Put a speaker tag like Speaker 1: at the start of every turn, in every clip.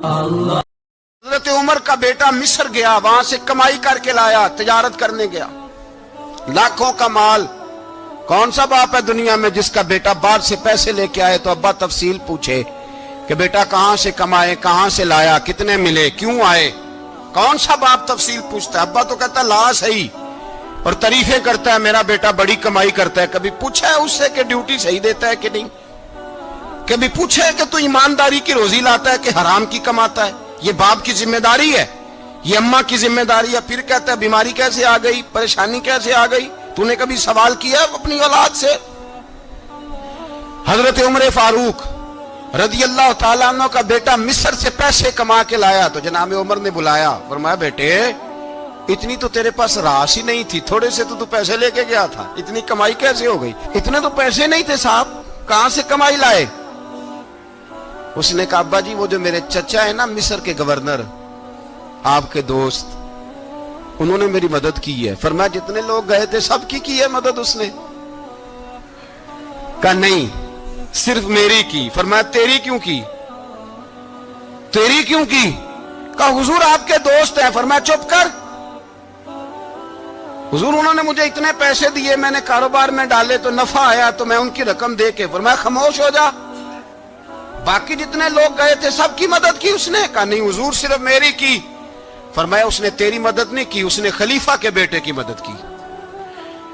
Speaker 1: حضرت عمر کا بیٹا مصر گیا، وہاں سے کمائی کر کے لایا، تجارت کرنے گیا، لاکھوں کا مال۔ کون سا باپ ہے دنیا میں جس کا بیٹا باہر سے پیسے لے کے آئے تو ابا تفصیل پوچھے کہ بیٹا کہاں سے کمائے، کہاں سے لایا، کتنے ملے، کیوں آئے؟ کون سا باپ تفصیل پوچھتا ہے؟ ابا تو کہتا لا صحیح اور تعریفیں کرتا ہے، میرا بیٹا بڑی کمائی کرتا ہے۔ کبھی پوچھا ہے اس سے کہ ڈیوٹی صحیح دیتا ہے کہ نہیں؟ کبھی پوچھا ہے کہ تو ایمانداری کی روزی لاتا ہے کہ حرام کی کماتا ہے؟ یہ باپ کی ذمہ داری ہے، یہ اماں کی ذمہ داری ہے۔ پھر کہتا ہے بیماری کیسے آ گئی، پریشانی کیسے آ گئی؟ تو نے کبھی سوال کیا اپنی اولاد سے؟ حضرت عمر فاروق رضی اللہ تعالیٰ عنہ کا بیٹا مصر سے پیسے کما کے لایا تو جناب عمر نے بلایا، فرمایا بیٹے اتنی تو تیرے پاس راس ہی نہیں تھی، تھوڑے سے تو پیسے لے کے گیا تھا، اتنی کمائی کیسے ہو گئی؟ اتنے تو پیسے نہیں تھے صاحب، کہاں سے کمائی لائے؟ اس نے کہا ابا جی وہ جو میرے چچا ہے نا مصر کے گورنر، آپ کے دوست، انہوں نے میری مدد کی ہے۔ فرمایا جتنے لوگ گئے تھے سب کی ہے مدد اس نے؟ کہا نہیں صرف میری کی۔ فرمایا تیری کیوں کی؟ تیری کیوں کی؟ کہا حضور آپ کے دوست ہیں۔ فرمایا چپ کر، حضور انہوں نے مجھے اتنے پیسے دیے، میں نے کاروبار میں ڈالے تو نفع آیا تو میں ان کی رقم دے کے۔ فرمایا خاموش ہو جا، باقی جتنے لوگ گئے تھے سب کی مدد کی اس نے؟ کہا نہیں حضور صرف میری کی۔ فرمایا اس نے تیری مدد نہیں کی، اس نے خلیفہ کے بیٹے کی مدد کی،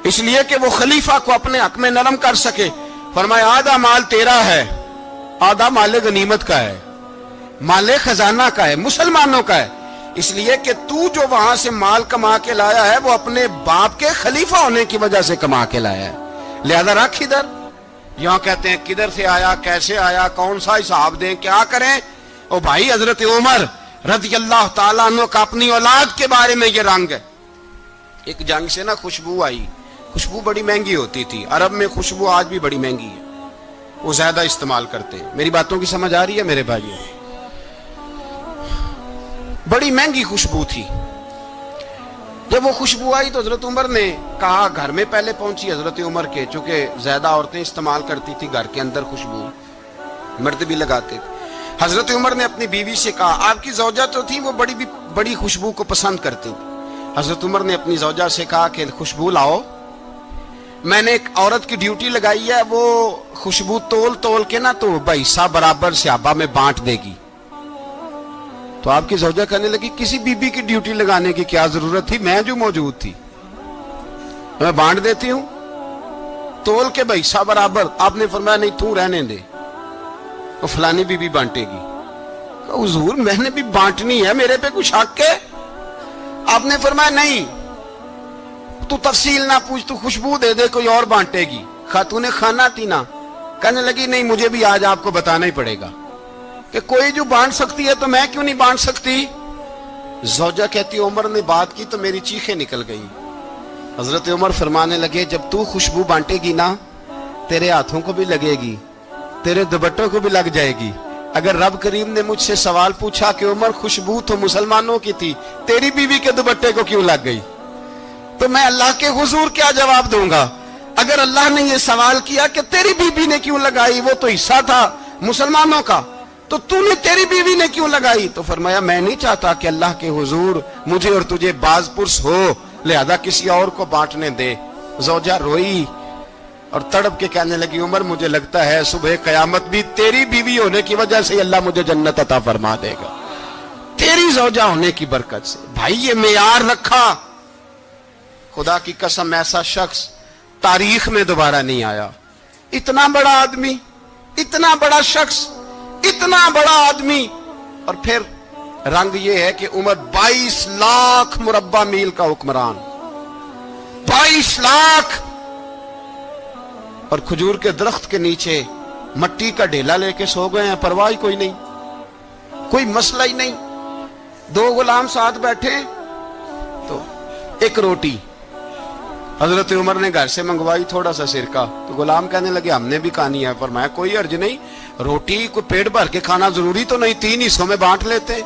Speaker 1: اس لیے کہ وہ خلیفہ کو اپنے حق میں نرم کر سکے۔ فرمایا آدھا مال تیرا ہے، آدھا مال غنیمت کا ہے، مال خزانہ کا ہے، مسلمانوں کا ہے، اس لیے کہ تو جو وہاں سے مال کما کے لایا ہے وہ اپنے باپ کے خلیفہ ہونے کی وجہ سے کما کے لایا ہے، لہذا رکھ ادھر۔ یہاں کہتے ہیں کدھر سے آیا، کیسے آیا، کون سا حساب دیں، کیا کریں؟ او بھائی حضرت عمر رضی اللہ تعالیٰ عنہ کا اپنی اولاد کے بارے میں یہ رنگ ہے۔ ایک جنگ سے نا خوشبو آئی، خوشبو بڑی مہنگی ہوتی تھی، عرب میں خوشبو آج بھی بڑی مہنگی ہے، وہ زیادہ استعمال کرتے ہیں۔ میری باتوں کی سمجھ آ رہی ہے میرے بھائیوں؟ بڑی مہنگی خوشبو تھی۔ جب وہ خوشبو آئی تو حضرت عمر نے کہا، گھر میں پہلے پہنچی حضرت عمر کے، چونکہ زیادہ عورتیں استعمال کرتی تھی گھر کے اندر خوشبو، مرد بھی لگاتے تھے۔ حضرت عمر نے اپنی بیوی سے کہا، آپ کی زوجہ تو تھی وہ بڑی خوشبو کو پسند کرتی تھی۔ حضرت عمر نے اپنی زوجہ سے کہا کہ خوشبو لاؤ، میں نے ایک عورت کی ڈیوٹی لگائی ہے، وہ خوشبو تول کے نا تو حصہ برابر صحابہ میں بانٹ دے گی۔ تو آپ کی زوجہ کہنے لگی کسی بی بی کی ڈیوٹی لگانے کی کیا ضرورت تھی، میں جو موجود تھی میں بانٹ دیتی ہوں تول کے حصہ برابر۔ آپ نے فرمایا نہیں تو رہنے دے، وہ فلانی بی بی بانٹے گی۔ حضور میں نے بھی بانٹنی ہے، میرے پہ کچھ حق ہے؟ آپ نے فرمایا نہیں تو تفصیل نہ پوچھ، تو خوشبو دے دے، کوئی اور بانٹے گی۔ خاتون خانہ تھی نا، کہنے لگی نہیں مجھے بھی آج آپ کو بتانا ہی پڑے گا کہ کوئی جو بانٹ سکتی ہے تو میں کیوں نہیں بانٹ سکتی؟ زوجہ کہتی عمر نے بات کی تو میری چیخیں نکل گئی۔ حضرت عمر فرمانے لگے جب تو خوشبو بانٹے گی نا تیرے ہاتھوں کو بھی لگے گی، تیرے دوپٹوں کو بھی لگ جائے گی۔ اگر رب کریم نے مجھ سے سوال پوچھا کہ عمر خوشبو تو مسلمانوں کی تھی، تیری بیوی کے دوپٹے کو کیوں لگ گئی، تو میں اللہ کے حضور کیا جواب دوں گا؟ اگر اللہ نے یہ سوال کیا کہ تیری بیوی نے کیوں لگائی، وہ تو حصہ تھا مسلمانوں کا، تو نے تیری بیوی نے کیوں لگائی؟ تو فرمایا میں نہیں چاہتا کہ اللہ کے حضور مجھے اور تجھے باز پرس ہو، لہذا کسی اور کو بانٹنے دے۔ زوجہ روئی اور تڑپ کے کہنے لگی عمر مجھے لگتا ہے صبح قیامت بھی تیری بیوی ہونے کی وجہ سے اللہ مجھے جنت عطا فرما دے گا، تیری زوجہ ہونے کی برکت سے۔ بھائی یہ معیار رکھا، خدا کی قسم ایسا شخص تاریخ میں دوبارہ نہیں آیا۔ اتنا بڑا آدمی، اتنا بڑا شخص، اتنا بڑا آدمی، اور پھر رنگ یہ ہے کہ عمر 22 لاکھ مربع میل کا حکمران، 22 لاکھ، اور کھجور کے درخت کے نیچے مٹی کا ڈھیلا لے کے سو گئے ہیں، پرواہ کوئی نہیں، کوئی مسئلہ ہی نہیں۔ 2 غلام ساتھ بیٹھے تو ایک روٹی حضرت عمر نے گھر سے منگوائی، تھوڑا سا سرکہ، تو غلام کہنے لگے ہم نے بھی کھانی ہے۔ فرمایا کوئی حرج نہیں، روٹی کو پیٹ بھر کے کھانا ضروری تو نہیں، 3 حصوں میں بانٹ لیتے۔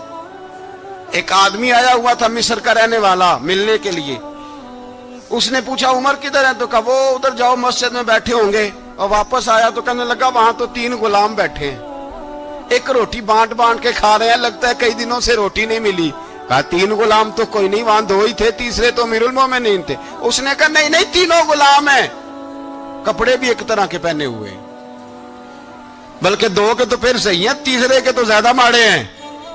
Speaker 1: ایک آدمی آیا ہوا تھا مصر کا رہنے والا ملنے کے لیے، اس نے پوچھا عمر کدھر ہے، تو کہا وہ ادھر جاؤ مسجد میں بیٹھے ہوں گے، اور واپس آیا تو کہنے لگا وہاں تو 3 غلام بیٹھے ہیں، ایک روٹی بانٹ بانٹ کے کھا رہے ہیں, لگتا ہے کئی دنوں سے روٹی نہیں ملی. کہا 3 غلام تو کوئی نہیں, وہاں 2 ہی تھے, تیسرے تو امیر المومنین تھے. اس نے کہا نہیں 3 غلام ہیں, کپڑے بھی ایک طرح کے پہنے ہوئے, بلکہ 2 کے تو پھر صحیح ہیں, تیسرے کے تو زیادہ ماڑے ہیں.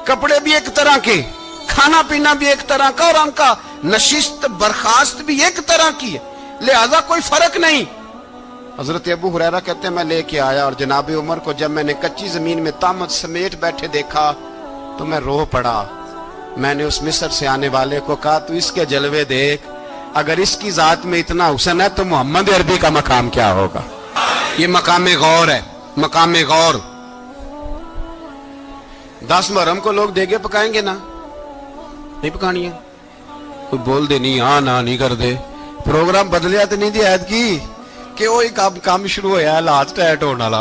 Speaker 1: کپڑے بھی ایک طرح کے, کھانا پینا بھی ایک طرح کا, اور ان کا نشست برخاست بھی ایک طرح کی ہے, لہذا کوئی فرق نہیں. حضرت ابو ہریرہ کہتے ہیں میں لے کے آیا, اور جناب عمر کو جب میں نے کچی زمین میں تامت سمیٹ بیٹھے دیکھا تو میں رو پڑا. میں نے اس مصر سے آنے والے کو کہا تو اس کے جلوے دیکھ, اگر اس کی ذات میں اتنا حسن ہے تو محمد عربی کا مقام کیا ہوگا. یہ مقام غور ہے, مقام غور. 10 محرم کو لوگ دیگے پکائیں گے نا, نہیں پکانی ہے, کوئی بول دے نہیں, ہاں نہ نہیں کر دے. پروگرام بدلیا تو نہیں دی عید کی کہ وہی کام شروع ہوا ہے لاسٹ ایٹ ہونے والا.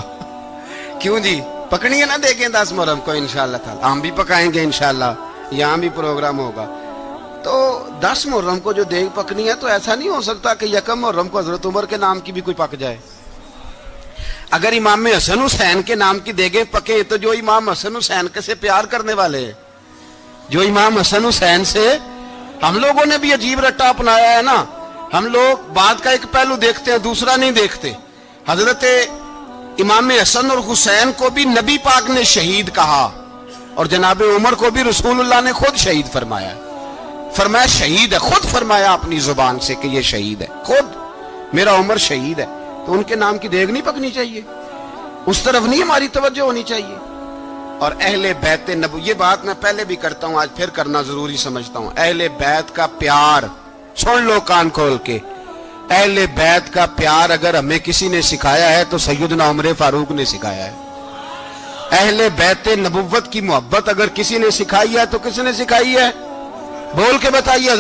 Speaker 1: کیوں جی, پکنی ہے نا دیکھیں 10 محرم کو انشاءاللہ تعالی, ہم بھی پکائیں گے انشاءاللہ, یہاں بھی پروگرام ہوگا. تو 10 محرم کو جو دیگ پکنی ہے تو ایسا نہیں ہو سکتا کہ 1 محرم کو حضرت عمر کے نام کی بھی کوئی پک جائے. اگر امام حسن حسین کے نام کی دیگیں پکیں تو جو امام حسن حسین کے سے پیار کرنے والے ہیں, جو امام حسن حسین سے, ہم لوگوں نے بھی عجیب رٹا اپنایا ہے نا, ہم لوگ بات کا ایک پہلو دیکھتے ہیں دوسرا نہیں دیکھتے. حضرت امام حسن اور حسین کو بھی نبی پاک نے شہید کہا, اور جناب عمر کو بھی رسول اللہ نے خود شہید فرمایا. فرمایا شہید ہے, خود فرمایا اپنی زبان سے کہ یہ شہید ہے, خود میرا عمر شہید ہے. تو ان کے نام کی دیگ نہیں پکنی چاہیے, اس طرف نہیں ہماری توجہ ہونی چاہیے. اور اہل بیت نبو, یہ بات میں پہلے بھی کرتا ہوں, آج پھر کرنا ضروری سمجھتا ہوں. اہل بیت کا پیار, سن لو کان کھول کے, اہل بیت کا پیار اگر ہمیں کسی نے سکھایا ہے تو سیدنا عمر فاروق نے سکھایا ہے. اہل بیت نبوت کی محبت اگر کسی نے سکھائی ہے تو کس نے سکھائی ہے, بول کے بتائیے.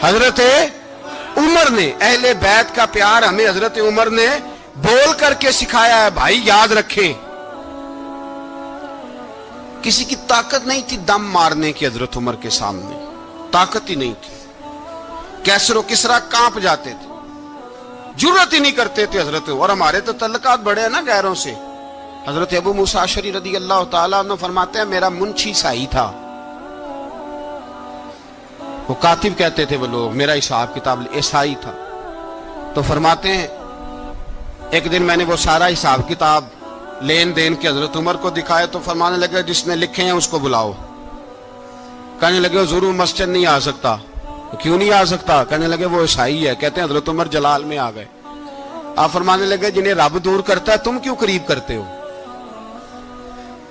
Speaker 1: حضرت عمر نے. اہل بیت کا پیار ہمیں حضرت عمر نے بول کر کے سکھایا ہے. بھائی یاد رکھیں, کسی کی طاقت نہیں تھی دم مارنے کی حضرت عمر کے سامنے, طاقت ہی نہیں تھی. کیسر و کسرا کانپ جاتے تھے, جرت ہی نہیں کرتے تھے حضرت. اور ہمارے تو تعلقات بڑے ہیں نا غیروں سے. حضرت ابو موسیٰ اشعری رضی اللہ تعالیٰ عنہ فرماتے ہیں میرا منشی سائی تھا, وہ کاتب کہتے تھے وہ لوگ, میرا حساب کتاب عیسائی تھا. تو فرماتے ہیں ایک دن میں نے وہ سارا حساب کتاب لین دین کے حضرت عمر کو دکھائے تو فرمانے لگے جس نے لکھے ہیں اس کو بلاؤ. کہنے لگے ضرور مسجد نہیں آ سکتا. کیوں نہیں آ سکتا؟ کہنے لگے وہ عیسائی ہے. کہتے ہیں حضرت عمر جلال میں آ گئے. آپ فرمانے لگے جنہیں رب دور کرتا ہے تم کیوں قریب کرتے ہو,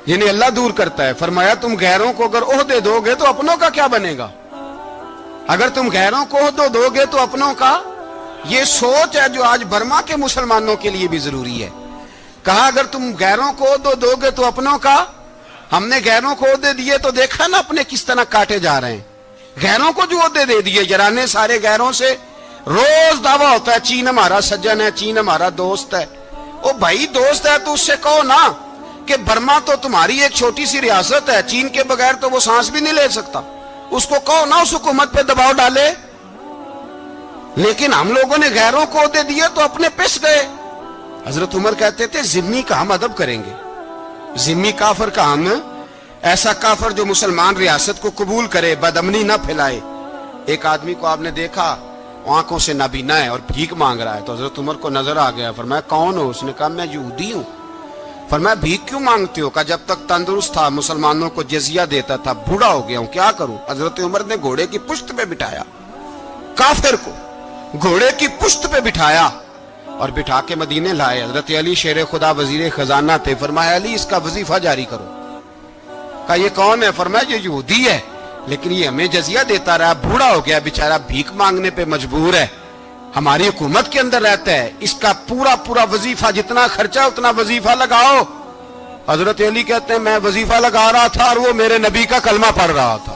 Speaker 1: جنہیں اللہ دور کرتا ہے. فرمایا تم غیروں کو اگر عہدے دو گے تو اپنوں کا کیا بنے گا, اگر تم غیروں کو عہدے دو گے تو اپنوں کا. یہ سوچ ہے جو آج برما کے مسلمانوں کے لیے بھی ضروری ہے. کہا اگر تم غیروں کو عہدے دو گے تو اپنوں کا. ہم نے غیروں کو عہدے دیے تو دیکھا نا اپنے کس طرح کاٹے جا رہے ہیں. غیروں کو جو عہدے دے دیے جرانے سارے غیروں سے, روز دعویٰ ہوتا ہے چین ہمارا سجن ہے, چین ہمارا دوست ہے. او بھائی دوست ہے تو اس سے کہو نا کہ برما تو تمہاری ایک چھوٹی سی ریاست ہے, چین کے بغیر تو وہ سانس بھی نہیں لے سکتا. اس کو کہو نا اس حکومت پہ دباؤ ڈالے. لیکن ہم لوگوں نے غیروں کو عہدے دیے تو اپنے پس گئے. حضرت عمر کہتے تھے ذمی کا ہم ادب کریں گے, ذمی کافر کا ہم, ایسا کافر جو مسلمان ریاست کو قبول کرے, بدامنی نہ پھیلائے. ایک آدمی کو آپ نے دیکھا آنکھوں سے نابینا ہے اور بھیک مانگ رہا ہے, تو حضرت عمر کو نظر آ گیا. فرمایا کون ہو؟ اس نے کہا میں یہودی ہوں. فرمایا بھیک کیوں مانگتے ہو؟ کہا جب تک تندرست تھا مسلمانوں کو جزیہ دیتا تھا, بوڑھا ہو گیا ہوں کیا کروں. حضرت عمر نے گھوڑے کی پشت پہ بٹھایا, کافر کو گھوڑے کی پشت پہ بٹھایا اور بٹھا کے مدینے لائے. حضرت علی شیر خدا وزیر خزانہ تھے. فرمایا علی اس کا وظیفہ جاری کرو. کہا یہ کون ہے؟ فرمایا یہ یہودی ہے لیکن یہ ہمیں جزیہ دیتا رہا, بوڑھا ہو گیا بیچارہ, بھیک مانگنے پہ مجبور ہے, ہماری حکومت کے اندر رہتا ہے, اس کا پورا وظیفہ جتنا خرچہ اتنا وظیفہ لگاؤ. حضرت علی کہتے ہیں میں وظیفہ لگا رہا تھا اور وہ میرے نبی کا کلمہ پڑھ رہا تھا,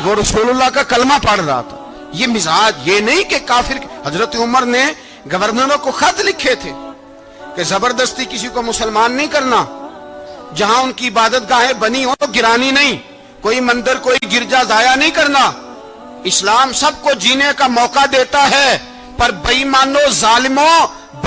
Speaker 1: وہ رسول اللہ کا کلمہ پڑھ رہا تھا. یہ مزاج, یہ نہیں کہ کافر. حضرت عمر نے گورنروں کو خط لکھے تھے کہ زبردستی کسی کو مسلمان نہیں کرنا, جہاں ان کی عبادت گاہیں بنی ہو گرانی نہیں, کوئی مندر کوئی گرجا ضائع نہیں کرنا. اسلام سب کو جینے کا موقع دیتا ہے, پر بے ایمانوں ظالموں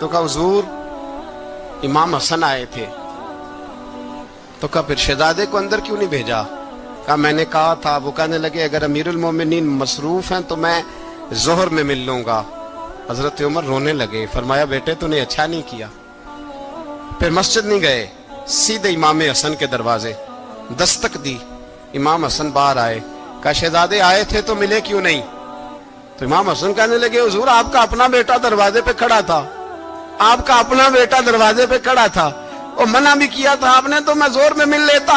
Speaker 1: تو کہا حضور امام حسن آئے تھے. تو کہا پھر شہزادے کو اندر کیوں نہیں بھیجا؟ کہا میں نے کہا تھا. وہ کہنے لگے اگر امیر المومنین مصروف ہیں تو میں ظہر میں مل لوں گا. حضرت عمر رونے لگے. فرمایا بیٹے تو نے اچھا نہیں کیا. پھر مسجد نہیں گئے, سیدھے امام حسن کے دروازے دستک دی. امام حسن باہر آئے. کہا شہزادے آئے تھے تو ملے کیوں نہیں؟ تو امام حسن کہنے لگے حضور آپ کا اپنا بیٹا دروازے پہ کھڑا تھا, آپ کا اپنا بیٹا دروازے پہ کھڑا تھا, اور منع بھی کیا تھا آپ نے تو میں زور میں مل لیتا.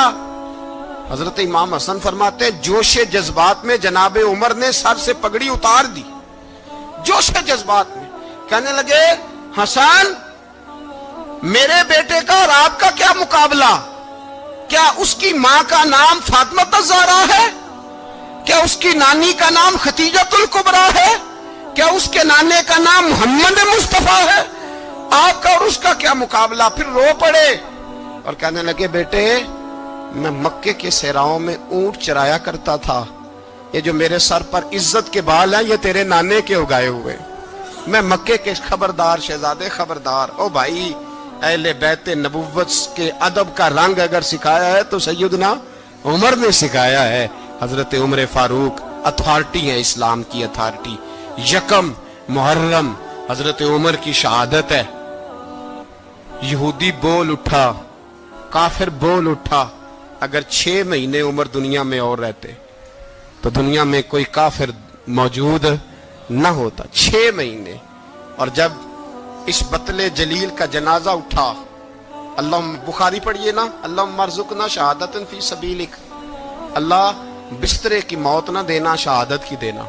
Speaker 1: حضرت امام حسن فرماتے جوش جذبات میں جناب عمر نے سر سے پگڑی اتار دی. جوش جذبات میں کہنے لگے حسن میرے بیٹے کا اور آپ کا کیا مقابلہ؟ کیا اس کی ماں کا نام فاطمہ الزہرا ہے؟ کیا اس کی نانی کا نام خدیجۃ الکبریٰ ہے؟ کیا اس کے نانے کا نام محمد مصطفیٰ ہے؟ آپ کا اور اس کا کیا مقابلہ؟ پھر رو پڑے اور کہنے لگے بیٹے میں مکے کے صحراؤں میں اونٹ چرایا کرتا تھا, یہ جو میرے سر پر عزت کے بال ہیں یہ تیرے نانے کے اگائے ہوئے. میں مکے کے خبردار شہزادے خبردار. او بھائی اہل بیت نبوت کے ادب کا رنگ اگر سکھایا ہے تو سیدنا عمر نے سکھایا ہے. حضرت عمر فاروق اتھارٹی ہے, اسلام کی اتھارٹی. یکم محرم حضرت عمر کی شہادت ہے. یہودی بول اٹھا, کافر بول اٹھا. اگر 6 مہینے عمر دنیا میں اور رہتے تو دنیا میں کوئی کافر موجود نہ ہوتا. 6 مہینے. اور جب اس بطل جلیل کا جنازہ اٹھا, اللہ بخاری پڑھیے نا, اللہ ارزقنا شہادت فی سبیلک, اللہ بسترے کی موت نہ دینا شہادت کی دینا.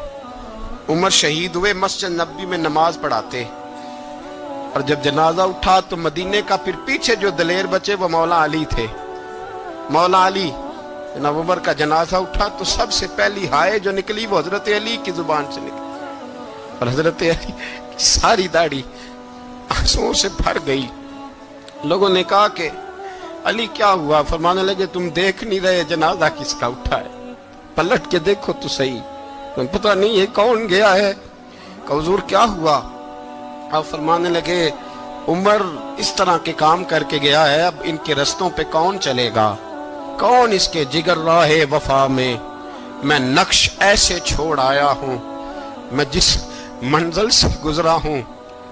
Speaker 1: عمر شہید ہوئے, مسجد نبوی میں نماز پڑھاتے, اور جب جنازہ اٹھا تو مدینے کا پھر پیچھے جو دلیر بچے وہ مولا علی تھے. مولا علی جناب عمر کا جنازہ اٹھا تو سب سے پہلی ہائے جو نکلی وہ حضرت علی کی زبان سے نکلی, اور حضرت علی کی ساری داڑھی آنسوؤں سے بھر گئی. لوگوں نے کہا کہ علی کیا ہوا؟ فرمانے لگے تم دیکھ نہیں رہے جنازہ کس کا اٹھا ہے, پلٹ کے دیکھو تو صحیح, تم پتہ نہیں یہ کون گیا ہے. کہ حضور کیا ہوا؟ آپ فرمانے لگے عمر اس طرح کے کام کر کے گیا ہے, اب ان کے رستوں پہ کون چلے گا؟ کون اس کے جگر راہ وفا میں؟ میں نقش ایسے چھوڑ آیا ہوں, میں جس منزل سے گزرا ہوں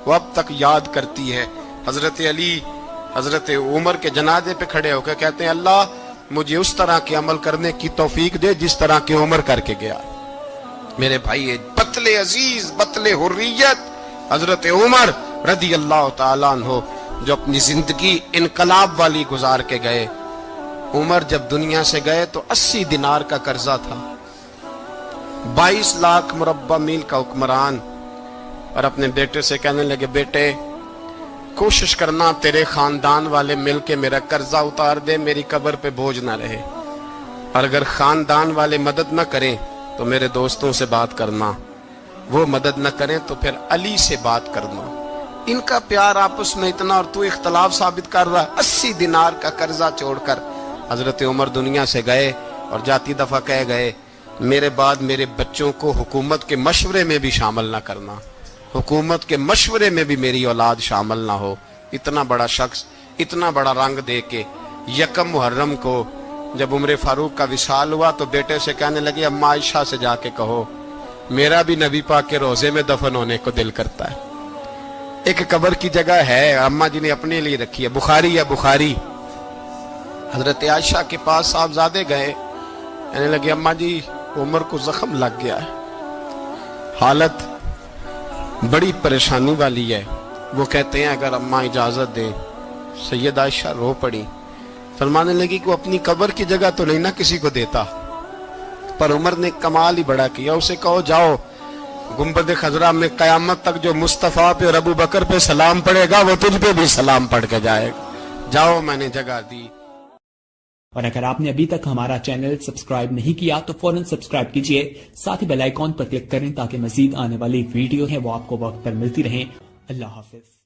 Speaker 1: وہ اب تک یاد کرتی ہے. حضرت علی حضرت عمر کے جنازے پہ کھڑے ہو کے کہتے ہیں اللہ مجھے اس طرح کے عمل کرنے کی توفیق دے جس طرح کے عمر کر کے گیا. میرے بھائی بطل عزیز, بطل حریت حضرت عمر رضی اللہ تعالیٰ عنہ جو اپنی زندگی انقلاب والی گزار کے گئے. عمر جب دنیا سے گئے تو 80 دینار کا قرضہ تھا, 22 لاکھ مربع میل کا حکمران, اور اپنے بیٹے سے کہنے لگے بیٹے کوشش کرنا تیرے خاندان والے مل کے میرا قرضہ اتار دے, میری قبر پہ بوجھ نہ رہے, اور اگر خاندان والے مدد نہ کریں تو میرے دوستوں سے بات کرنا, وہ مدد نہ کریں تو پھر علی سے بات کرنا. ان کا پیار آپس میں اتنا, اور تو اختلاف ثابت کر رہا. 80 دینار کا قرضہ چھوڑ کر حضرت عمر دنیا سے گئے, اور جاتی دفعہ کہہ گئے میرے بعد میرے بچوں کو حکومت کے مشورے میں بھی شامل نہ کرنا, حکومت کے مشورے میں بھی میری اولاد شامل نہ ہو. اتنا بڑا شخص اتنا بڑا رنگ دے کے یکم محرم کو جب عمر فاروق کا وصال ہوا تو بیٹے سے کہنے لگے اماں عائشہ سے جا کے کہو میرا بھی نبی پاک کے روزے میں دفن ہونے کو دل کرتا ہے. ایک قبر کی جگہ ہے اماں جی نے اپنے لیے رکھی ہے, بخاری ہے بخاری. حضرت عائشہ کے پاس صاحبزادے گئے, کہنے لگے اماں جی عمر کو زخم لگ گیا ہے, حالت بڑی پریشانی والی ہے. وہ کہتے ہیں اگر اماں اجازت دیں. سید عائشہ رو پڑی, فرمانے لگی کہ وہ اپنی قبر کی جگہ تو نہیں نہ کسی کو دیتا, پر عمر نے کمال ہی بڑا کیا. اسے کہو جاؤ گنبد خضرا میں قیامت تک جو مصطفیٰ پہ اور ابو بکر پہ سلام پڑھے گا وہ تجھ پہ بھی سلام پڑھ کے جائے گا. جاؤ میں نے جگہ دی.
Speaker 2: اور اگر آپ نے ابھی تک ہمارا چینل سبسکرائب نہیں کیا تو فوراً سبسکرائب کیجئے, ساتھ ہی بیل آئیکن پر کلک کریں تاکہ مزید آنے والی ویڈیو ہیں وہ آپ کو وقت پر ملتی رہیں. اللہ حافظ.